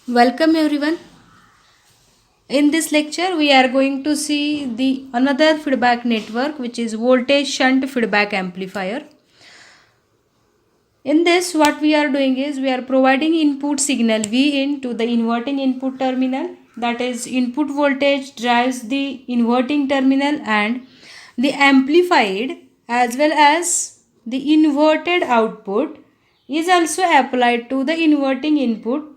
Welcome everyone. In this lecture we are going to see the another feedback network, which is voltage shunt feedback amplifier. In this what we are doing is we are providing input signal Vin to the inverting input terminal, that is input voltage drives the inverting terminal, and the amplified as well as the inverted output is also applied to the inverting input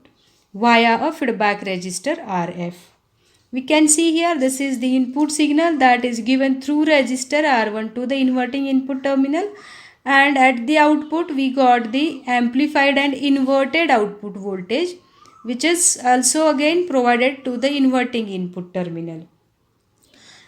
via a feedback resistor RF. We can see here this is the input signal that is given through resistor R1 to the inverting input terminal, and at the output we got the amplified and inverted output voltage, which is also again provided to the inverting input terminal.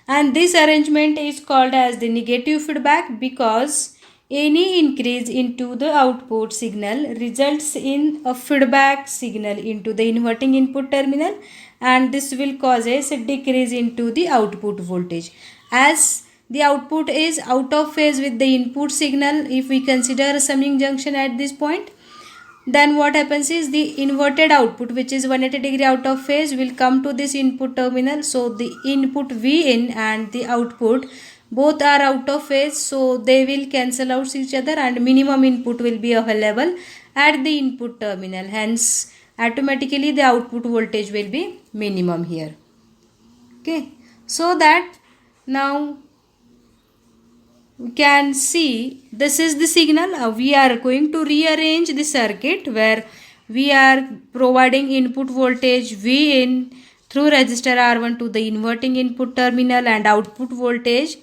And this arrangement is called as the negative feedback because any increase into the output signal results in a feedback signal into the inverting input terminal, and this will cause a decrease into the output voltage. As the output is out of phase with the input signal, if we consider a summing junction at this point, then what happens is the inverted output, which is 180 degree out of phase, will come to this input terminal. So the input Vin and the output both are out of phase, so they will cancel out each other and minimum input will be available at the input terminal. Hence automatically the output voltage will be minimum here. Okay, so that now we can see this is the signal. We are going to rearrange the circuit where we are providing input voltage Vin through resistor R1 to the inverting input terminal, and output voltage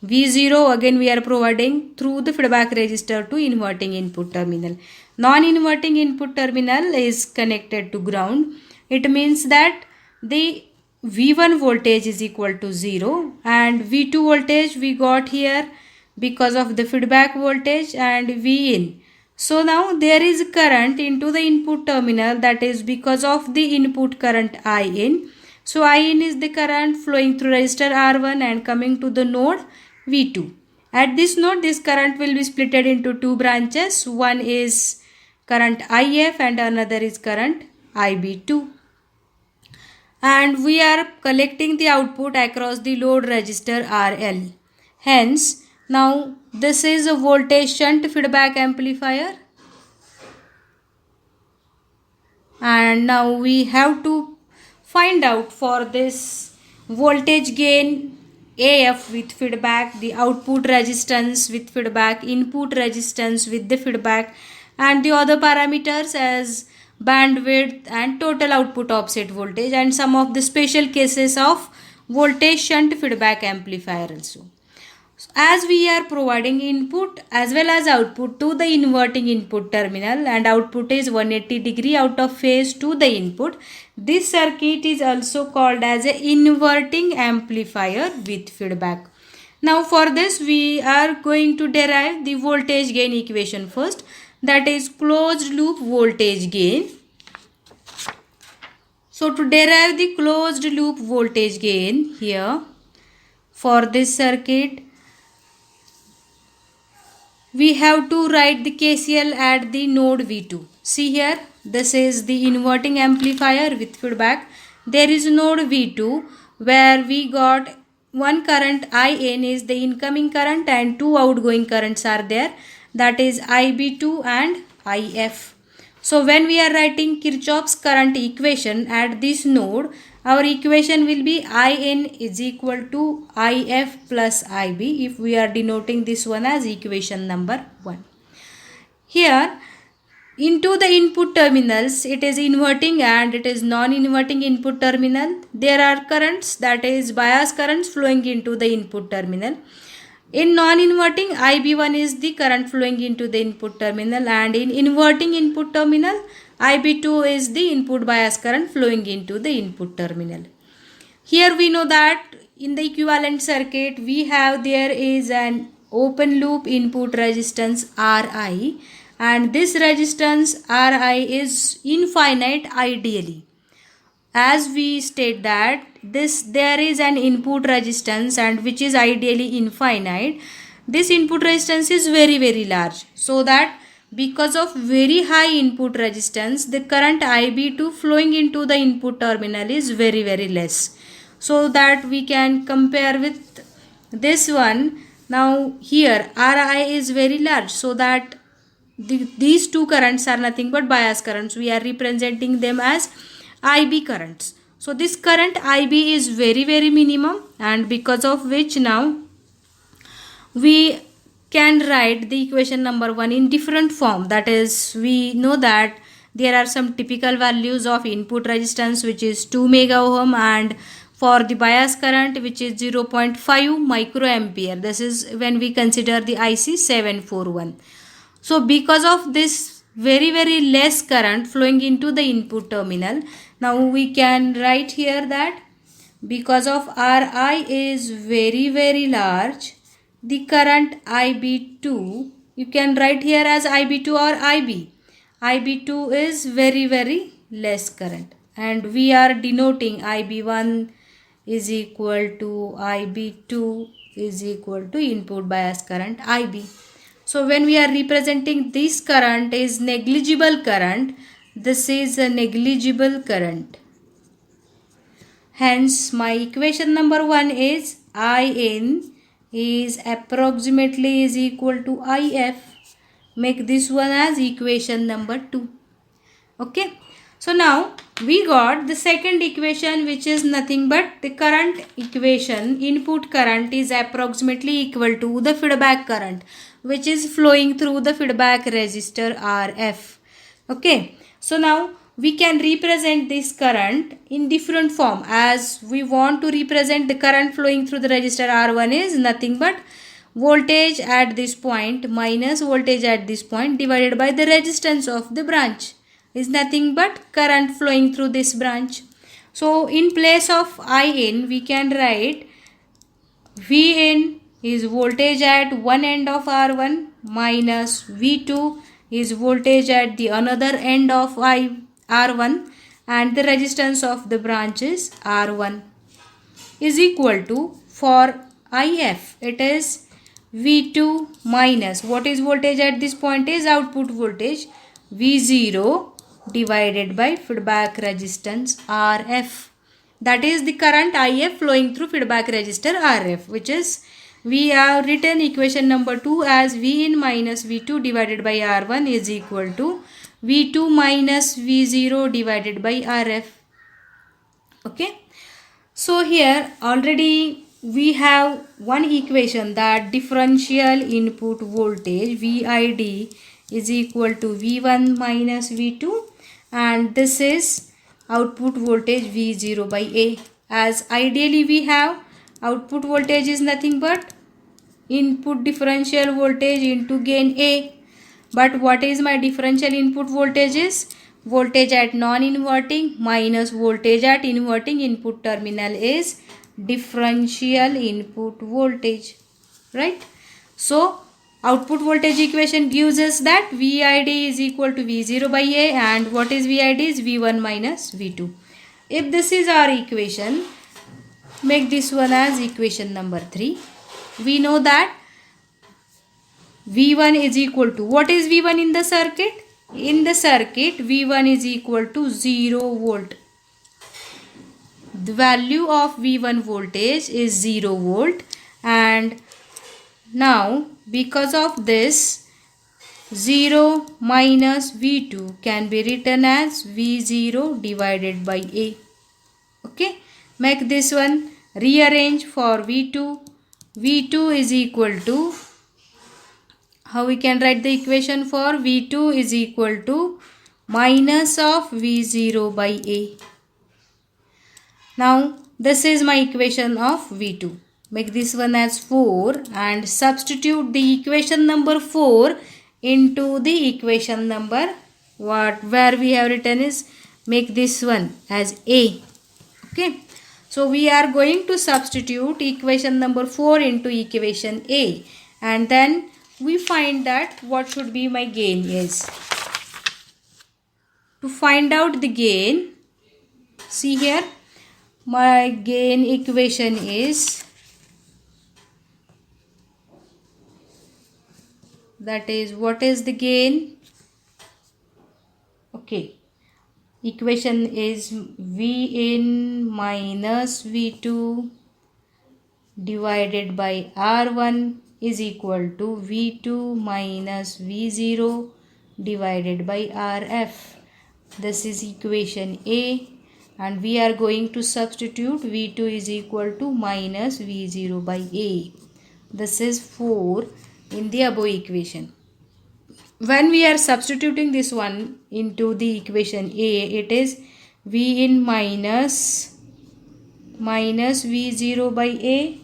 V0 again we are providing through the feedback resistor to inverting input terminal. Non-inverting input terminal is connected to ground. It means that the V1 voltage is equal to 0 and V2 voltage we got here because of the feedback voltage and Vin. So now there is current into the input terminal, that is because of the input current In. So In is the current flowing through resistor R1 and coming to the node V2. At this node this current will be split into two branches. One is current IF and another is current IB2. And we are collecting the output across the load resistor RL. Hence now this is a voltage shunt feedback amplifier, and now we have to find out for this voltage gain AF with feedback, the output resistance with feedback, input resistance with the feedback, and the other parameters as bandwidth and total output offset voltage, and some of the special cases of voltage shunt feedback amplifier also. As we are providing input as well as output to the inverting input terminal, and output is 180 degree out of phase to the input, this circuit is also called as an inverting amplifier with feedback. Now for this we are going to derive the voltage gain equation first, that is closed loop voltage gain. So to derive the closed loop voltage gain here for this circuit, we have to write the KCL at the node V2. See here, this is the inverting amplifier with feedback. There is node V2 where we got one current In is the incoming current and two outgoing currents are there, that is IB2 and IF. So when we are writing Kirchhoff's current equation at this node, our equation will be In is equal to IF plus IB, if we are denoting this one as equation number 1. Here into the input terminals it is inverting and it is non-inverting input terminal. There are currents, that is bias currents flowing into the input terminal. In non-inverting, IB1 is the current flowing into the input terminal, and in inverting input terminal, IB2 is the input bias current flowing into the input terminal. Here we know that in the equivalent circuit we have there is an open loop input resistance Ri, and this resistance Ri is infinite ideally. As we state that there is an input resistance and which is ideally infinite, this input resistance is very large, so that because of very high input resistance, the current IB2 flowing into the input terminal is very less. So that we can compare with this one. Now here RI is very large, so that these two currents are nothing but bias currents. We are representing them as IB currents. So this current IB is very minimum, and because of which now we can write the equation number 1 in different form. That is, we know that there are some typical values of input resistance, which is 2 mega ohm, and for the bias current, which is 0.5 microampere. This is when we consider the IC 741. So because of this very less current flowing into the input terminal, now we can write here that because of Ri is very large, the current IB2, you can write here as IB2 or IB. IB2 is very less current, and we are denoting IB1 is equal to IB2 is equal to input bias current IB. So when we are representing this current is negligible current, this is a negligible current. Hence my equation number 1 is IN is approximately is equal to IF. Make this one as equation number 2. Okay. So now we got the second equation, which is nothing but the current equation. Input current is approximately equal to the feedback current, which is flowing through the feedback resistor RF. Okay. So now we can represent this current in different form, as we want to represent the current flowing through the resistor R1 is nothing but voltage at this point minus voltage at this point divided by the resistance of the branch is nothing but current flowing through this branch. So in place of IN, we can write VN is voltage at one end of R1 minus V2 is voltage at the another end of R1, and the resistance of the branch is R1 is equal to, for IF it is V2 minus, what is voltage at this point is output voltage, V0 divided by feedback resistance RF. That is the current IF flowing through feedback resistor RF, which is, we have written equation number 2 as Vin minus V2 divided by R1 is equal to V2 minus V0 divided by RF. Okay. So here already we have one equation, that differential input voltage VID is equal to V1 minus V2, and this is output voltage V0 by A. As ideally we have output voltage is nothing but input differential voltage into gain A. But what is my differential input voltage is voltage at non-inverting minus voltage at inverting input terminal is differential input voltage, right? So output voltage equation gives us that VID is equal to V0 by A, and what is VID is V1 minus V2. If this is our equation, make this one as equation number 3. We know that V1 is equal to, what is V1 in the circuit? In the circuit, V1 is equal to 0 volt. The value of V1 voltage is 0 volt, and now because of this 0 minus V2 can be written as V0 divided by A. Okay, make this one rearrange for V2. V2 is equal to, how we can write the equation for V2 is equal to minus of V0 by A. Now this is my equation of V2. Make this one as 4 and substitute the equation number 4 into the equation number where we have written is, make this one as A. Okay. So we are going to substitute equation number 4 into equation A, and then we find that what should be my gain is. To find out the gain, see here, my gain equation is, that is, what is the gain? Okay, equation is V in minus V2 divided by R1 is equal to V2 minus V0 divided by RF. This is equation A, and we are going to substitute V2 is equal to minus V0 by A. This is 4 in the above equation. When we are substituting this one into the equation A, it is V in minus V0 by A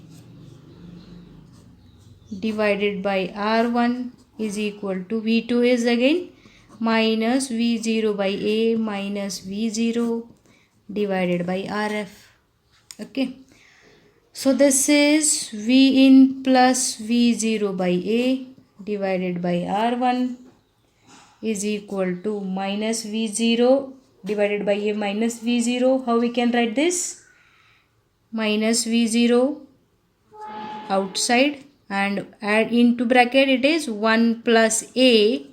divided by R1 is equal to V2 is again minus V0 by A minus V0 divided by RF. Okay, so this is V in plus V0 by A divided by R1 is equal to minus V0 divided by A minus V0. How we can write this? Minus V0 outside and add into bracket, it is 1 plus A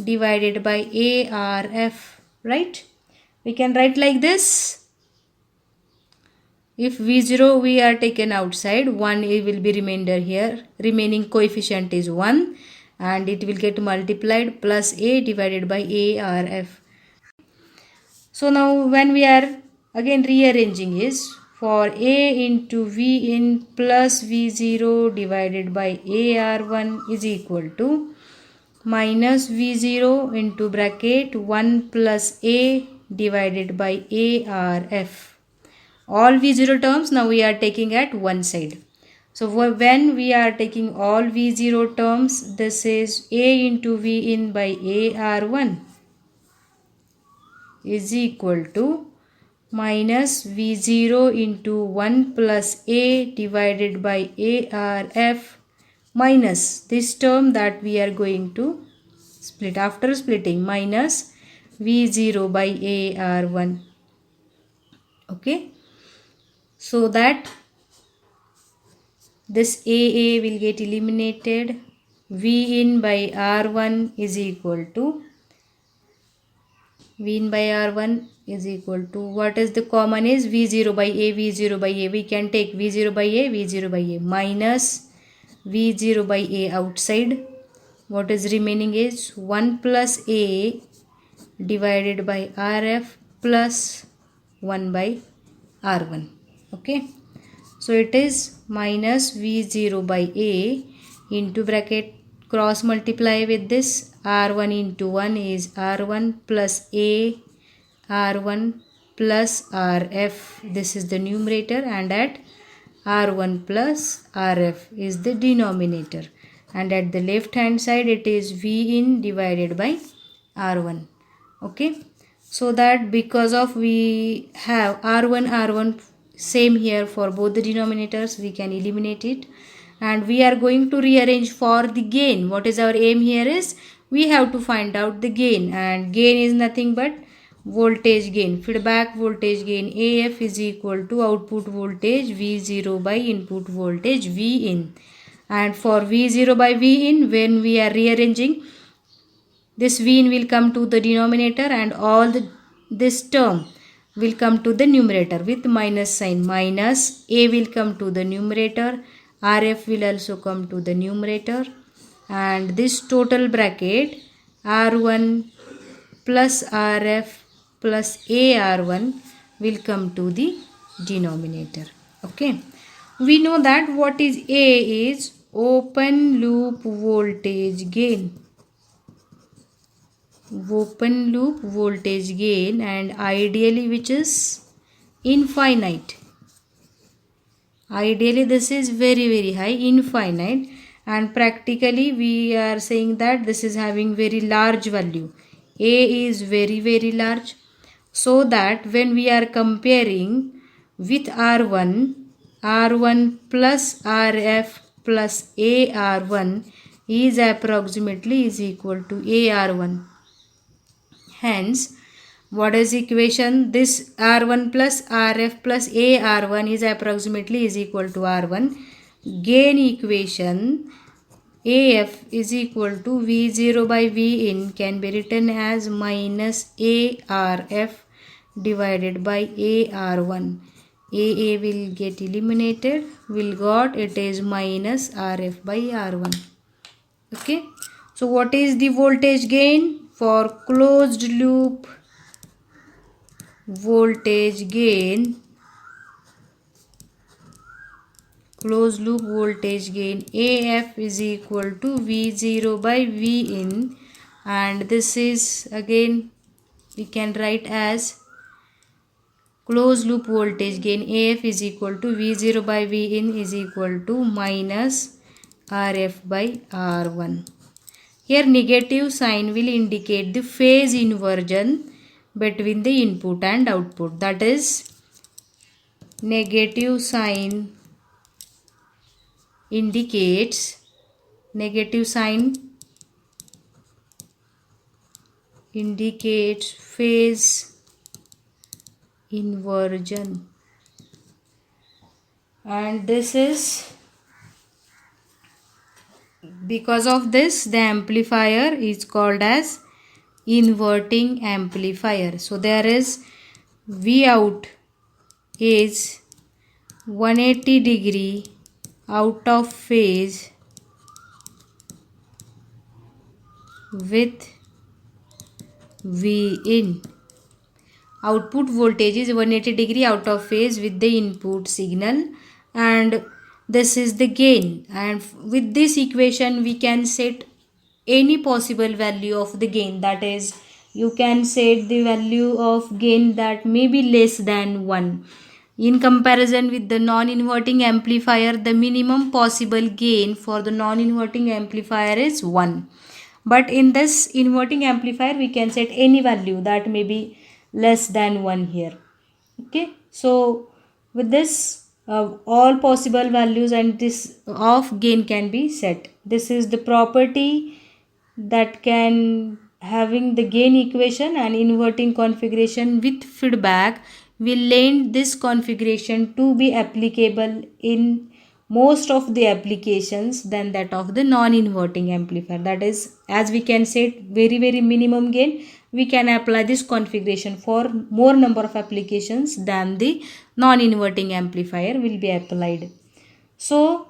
divided by ARF, right? We can write like this. If V0 we are taken outside, 1 will be remainder here. Remaining coefficient is 1 and it will get multiplied plus A divided by ARF. So now when we are again rearranging is for A into V in plus V0 divided by AR1 is equal to minus V0 into bracket 1 plus A divided by ARF. All V0 terms now we are taking at one side. So when we are taking all V0 terms, this is A into V in by AR1 is equal to minus V0 into 1 plus A divided by ARF minus this term that we are going to split after splitting minus V0 by AR1. Okay, so that this AA will get eliminated. V in by R1 is equal to V in by R1 is equal to, what is the common is V0 by A, V0 by A. We can take V0 by A, V0 by A minus V0 by A outside. What is remaining is 1 plus A divided by RF plus 1 by R1. Okay, so it is minus V0 by A into bracket cross multiply with this R1 into 1 is R1 plus A R1 plus RF. This is the numerator, and at R1 plus RF is the denominator, and at the left hand side it is V in divided by R1. Okay, so that because of we have R1 same here for both the denominators, we can eliminate it, and we are going to rearrange for the gain. What is our aim here is we have to find out the gain, and gain is nothing but voltage gain, feedback voltage gain AF is equal to output voltage V0 by input voltage V in. And for V0 by V in, when we are rearranging, this V in will come to the denominator and all this term will come to the numerator with minus sign. Minus A will come to the numerator, RF will also come to the numerator, and this total bracket R1 plus RF plus AR1 will come to the denominator. Okay, we know that what is A is open loop voltage gain. Open loop voltage gain, and ideally which is infinite. Ideally this is very high, infinite, and practically we are saying that this is having very large value. A is very large, so that when we are comparing with R1 plus RF plus AR1 is approximately is equal to AR1. Hence, what is equation? This R1 plus RF plus AR1 is approximately is equal to R1. Gain equation AF is equal to V0 by V in can be written as minus ARF divided by AR1. AA will get eliminated, will got it is minus RF by R1. Okay. So what is the voltage gain? For closed loop voltage gain, AF is equal to V0 by V in, and this is again we can write as closed loop voltage gain AF is equal to V0 by V in is equal to minus RF by R1. Here negative sign will indicate the phase inversion between the input and output. That is, negative sign indicates phase inversion, and this is because of this the amplifier is called as inverting amplifier. So there is V out is 180 degree out of phase with V in. Output voltage is 180 degree out of phase with the input signal, and this is the gain, and with this equation we can set any possible value of the gain. That is, you can set the value of gain that may be less than 1. In comparison with the non-inverting amplifier, the minimum possible gain for the non-inverting amplifier is 1. But in this inverting amplifier we can set any value that may be less than 1 here. Okay, so with this all possible values and this of gain can be set. This is the property that can having the gain equation and inverting configuration with feedback will lend this configuration to be applicable in most of the applications than that of the non-inverting amplifier. That is, as we can set very minimum gain, we can apply this configuration for more number of applications than the non-inverting amplifier will be applied. So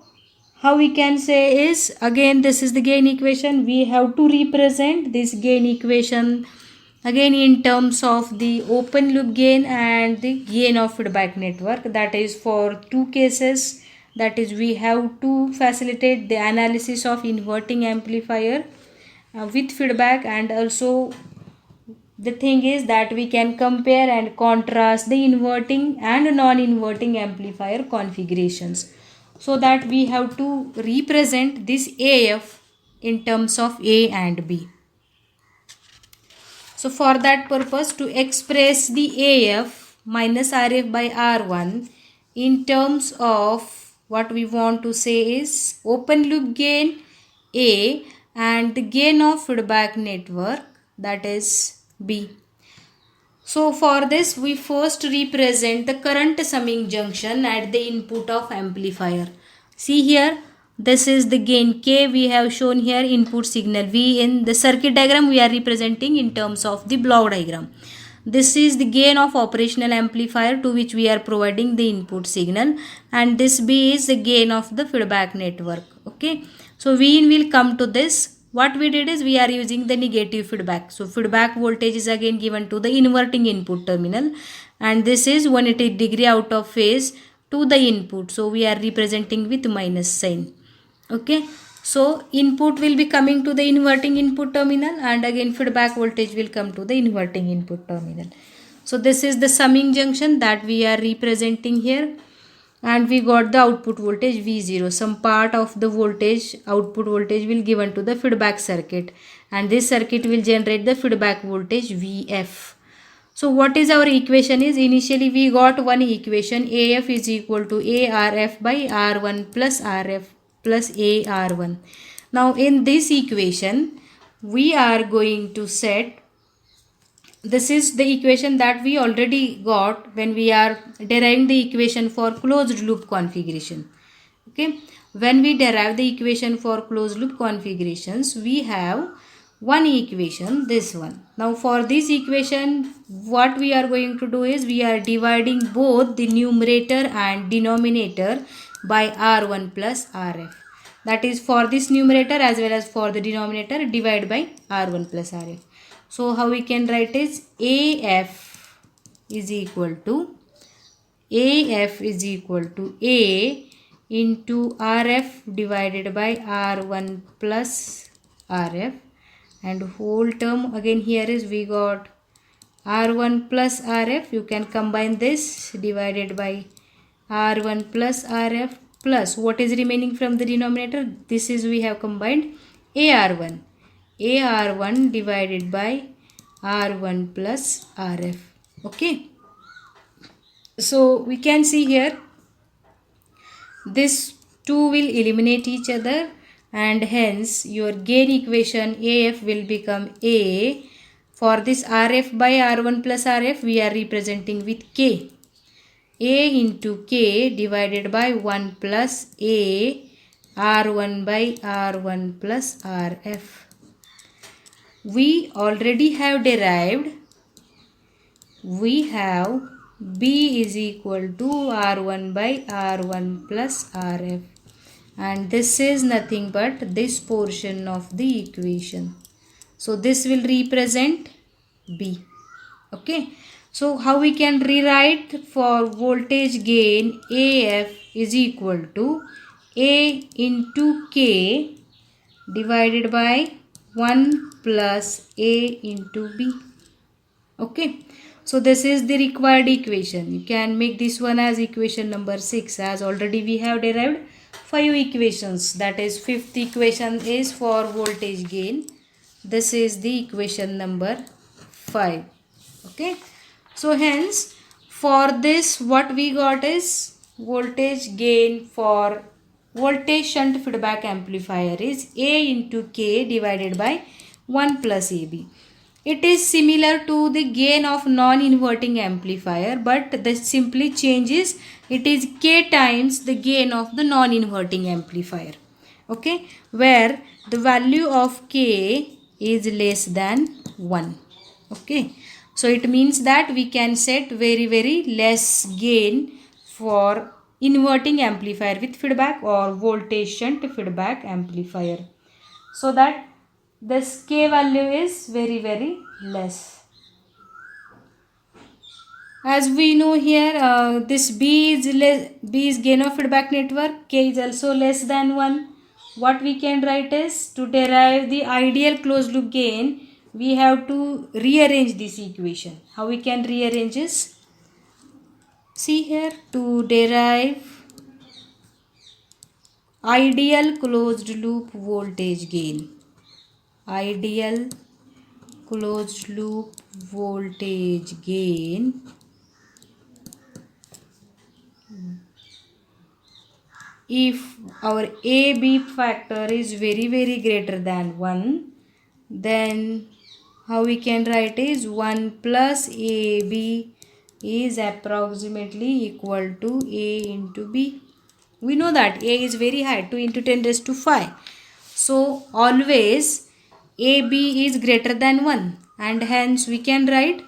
how we can say is, again this is the gain equation. We have to represent this gain equation again in terms of the open loop gain and the gain of feedback network. That is for two cases. That is, we have to facilitate the analysis of inverting amplifier with feedback, and also the thing is that we can compare and contrast the inverting and non-inverting amplifier configurations, so that we have to represent this AF in terms of A and B. So for that purpose, to express the AF minus RF by R1 in terms of what we want to say is open loop gain A and the gain of feedback network, that is B. So for this we first represent the current summing junction at the input of amplifier. See here, this is the gain K. We have shown here input signal V in the circuit diagram. We are representing in terms of the block diagram. This is the gain of operational amplifier to which we are providing the input signal, and this B is the gain of the feedback network. Okay, so V in will come to this. What we did is we are using the negative feedback. So feedback voltage is again given to the inverting input terminal, and this is 180 degree out of phase to the input. So we are representing with minus sign. Okay, so input will be coming to the inverting input terminal, and again feedback voltage will come to the inverting input terminal. So this is the summing junction that we are representing here, and we got the output voltage V0. Some part of the voltage, output voltage, will given to the feedback circuit, and this circuit will generate the feedback voltage VF. So what is our equation is, initially we got one equation, AF is equal to ARF by R1 plus RF plus AR1. Now in this equation we are going to set, this is the equation that we already got when we are deriving the equation for closed loop configuration. Okay, when we derive the equation for closed loop configurations, we have one equation, this one. Now for this equation, what we are going to do is we are dividing both the numerator and denominator by R1 plus Rf. That is, for this numerator as well as for the denominator, divide by R1 plus Rf. So how we can write is AF is equal to A into Rf divided by R1 plus Rf, and whole term again here is we got R1 plus Rf. You can combine this divided by R1 plus Rf plus what is remaining from the denominator. This is we have combined AR1 divided by R1 plus Rf. Okay. So we can see here this two will eliminate each other, and hence your gain equation AF will become A. For this Rf by R1 plus Rf we are representing with K. A into K divided by 1 plus A R1 by R1 plus Rf. We already have derived, we have B is equal to R1 by R1 plus Rf, and this is nothing but this portion of the equation. So this will represent B. Okay. So how we can rewrite for voltage gain AF is equal to A into K divided by 1 plus A into B. Okay. So this is the required equation. You can make this one as equation number 6, as already we have derived 5 equations. That is, fifth equation is for voltage gain. This is the equation number 5. Okay. So hence for this what we got is voltage gain for voltage shunt feedback amplifier is A into K divided by 1 plus AB. It is similar to the gain of non-inverting amplifier, but the simply changes, it is K times the gain of the non-inverting amplifier. Okay, where the value of K is less than 1. Okay, so it means that we can set very less gain for inverting amplifier with feedback or voltage shunt feedback amplifier, so that this K value is very less. As we know here, this B is gain of feedback network, K is also less than 1. What we can write is, to derive the ideal closed loop gain, we have to rearrange this equation. How we can rearrange is, see here, to derive ideal closed loop voltage gain. Ideal closed loop voltage gain if our AB factor is very greater than 1, then how we can write is 1 plus AB is approximately equal to A into B. We know that A is very high, 2 into 10 raised to 5. So always AB is greater than 1, and hence we can write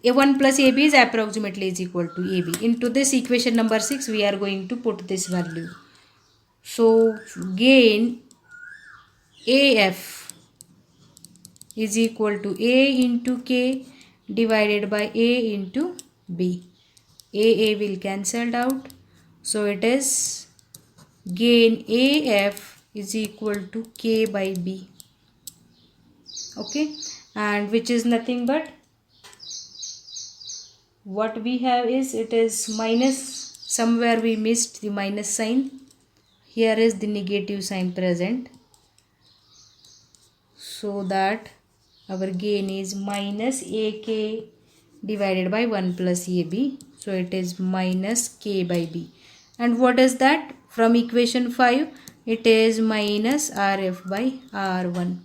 A1 plus AB is approximately is equal to AB. Into this equation number 6 we are going to put this value. So gain AF is equal to A into K divided by A into B. A will cancelled out. So it is gain AF is equal to K by B. Okay, and which is nothing but what we have is, it is minus, somewhere we missed the minus sign. Here is the negative sign present, so that our gain is minus AK divided by 1 plus AB. So it is minus K by B. And what is that? From equation 5, it is minus RF by R1.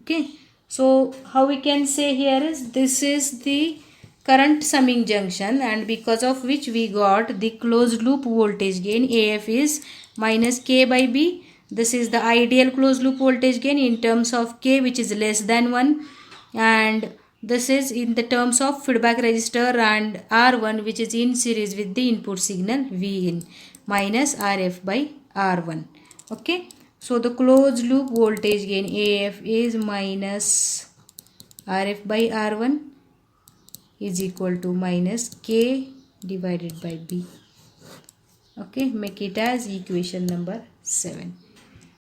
Okay. So how we can say here is, this is the current summing junction, and because of which we got the closed loop voltage gain AF is minus K by B. This is the ideal closed loop voltage gain in terms of K, which is less than 1, and this is in the terms of feedback resistor and R1, which is in series with the input signal Vin, minus RF by R1. Okay, so the closed loop voltage gain AF is minus RF by R1 is equal to minus K divided by B. Okay, make it as equation number 7.